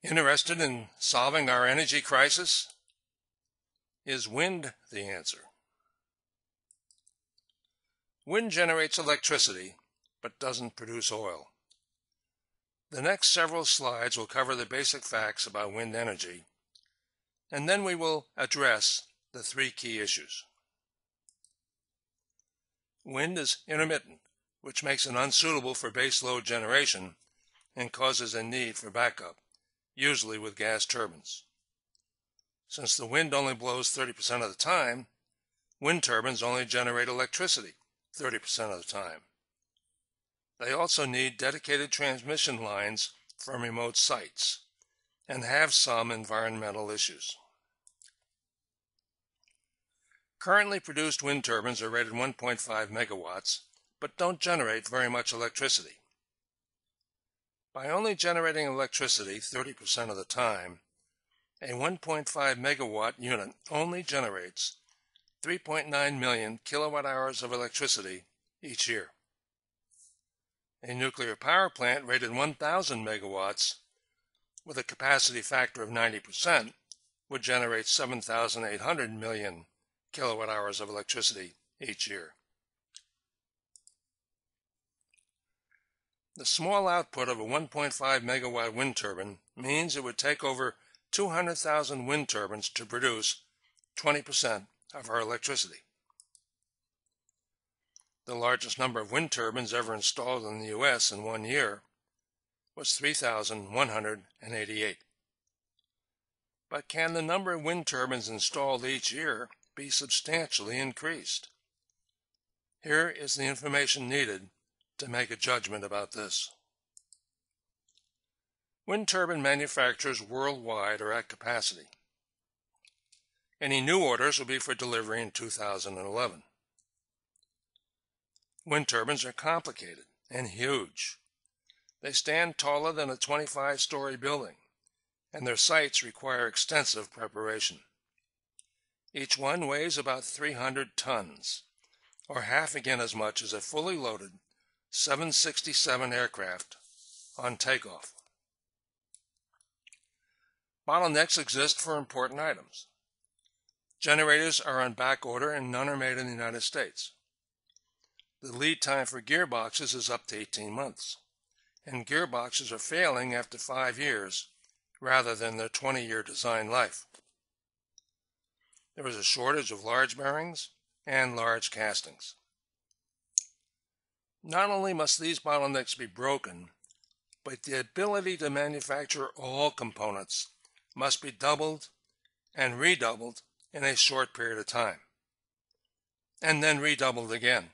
Interested in solving our energy crisis? Is wind the answer? Wind generates electricity, but doesn't produce oil. The next several slides will cover the basic facts about wind energy, and then we will address the three key issues. Wind is intermittent, which makes it unsuitable for base load generation and causes a need for backup, usually with gas turbines. Since the wind only blows 30% of the time, wind turbines only generate electricity 30% of the time. They also need dedicated transmission lines from remote sites and have some environmental issues. Currently produced wind turbines are rated 1.5 megawatts, but don't generate very much electricity. By only generating electricity 30% of the time, a 1.5 megawatt unit only generates 3.9 million kilowatt hours of electricity each year. A nuclear power plant rated 1,000 megawatts with a capacity factor of 90% would generate 7,800 million kilowatt hours of electricity each year. The small output of a 1.5 megawatt wind turbine means it would take over 200,000 wind turbines to produce 20% of our electricity. The largest number of wind turbines ever installed in the U.S. in 1 year was 3,188. But can the number of wind turbines installed each year be substantially increased? Here is the information needed to make a judgment about this. Wind turbine manufacturers worldwide are at capacity. Any new orders will be for delivery in 2011. Wind turbines are complicated and huge. They stand taller than a 25-story building, and their sites require extensive preparation. Each one weighs about 300 tons, or half again as much as a fully loaded 767 aircraft on takeoff. Bottlenecks exist for important items. Generators are on back order and none are made in the United States. The lead time for gearboxes is up to 18 months, and gearboxes are failing after 5 years rather than their 20-year design life. There is a shortage of large bearings and large castings. Not only must these bottlenecks be broken, but the ability to manufacture all components must be doubled and redoubled in a short period of time, and then redoubled again.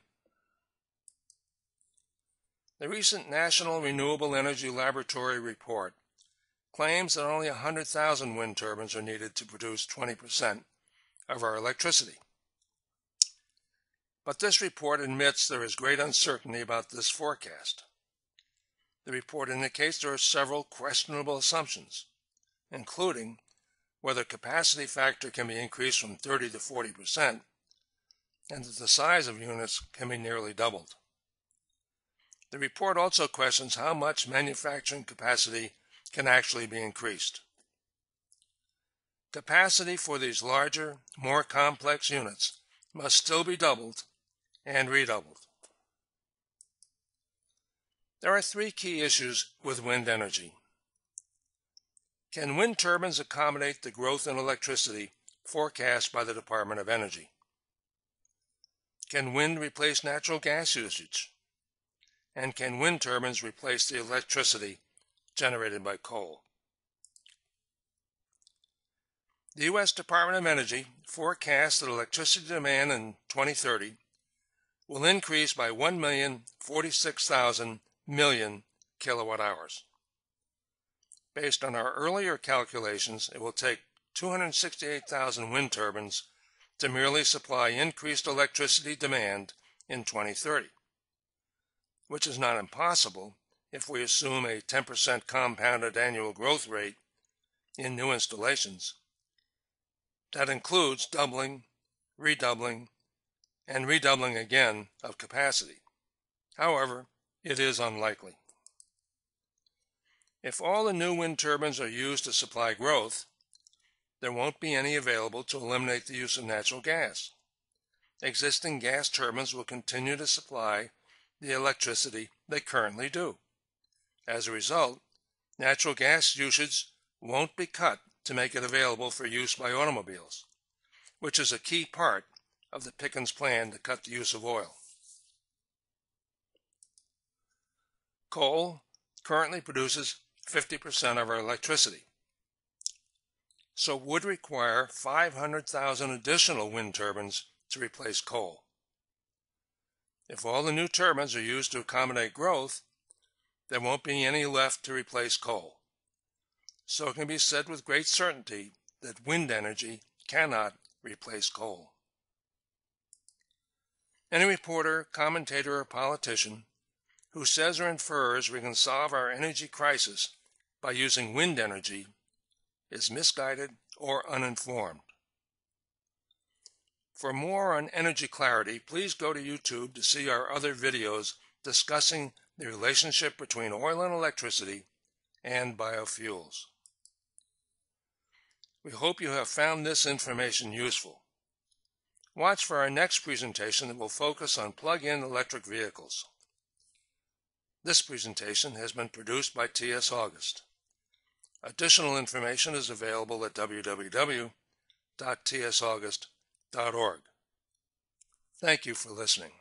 The recent National Renewable Energy Laboratory report claims that only 100,000 wind turbines are needed to produce 20% of our electricity. But this report admits there is great uncertainty about this forecast. The report indicates there are several questionable assumptions, including whether capacity factor can be increased from 30 to 40%, and that the size of units can be nearly doubled. The report also questions how much manufacturing capacity can actually be increased. Capacity for these larger, more complex units must still be doubled and redoubled. There are three key issues with wind energy. Can wind turbines accommodate the growth in electricity forecast by the Department of Energy? Can wind replace natural gas usage? And can wind turbines replace the electricity generated by coal? The U.S. Department of Energy forecasts that electricity demand in 2030 will increase by 1,046,000 million kilowatt hours. Based on our earlier calculations, it will take 268,000 wind turbines to merely supply increased electricity demand in 2030, which is not impossible if we assume a 10% compounded annual growth rate in new installations. That includes doubling, redoubling, and redoubling again of capacity. However, it is unlikely. If all the new wind turbines are used to supply growth, there won't be any available to eliminate the use of natural gas. Existing gas turbines will continue to supply the electricity they currently do. As a result, natural gas usage won't be cut to make it available for use by automobiles, which is a key part of the Pickens Plan to cut the use of oil. Coal currently produces 50% of our electricity, so would require 500,000 additional wind turbines to replace coal. If all the new turbines are used to accommodate growth, there won't be any left to replace coal. So it can be said with great certainty that wind energy cannot replace coal. Any reporter, commentator, or politician who says or infers we can solve our energy crisis by using wind energy is misguided or uninformed. For more on energy clarity, please go to YouTube to see our other videos discussing the relationship between oil and electricity and biofuels. We hope you have found this information useful. Watch for our next presentation that will focus on plug-in electric vehicles. This presentation has been produced by T.S. August. Additional information is available at www.tsaugust.org. Thank you for listening.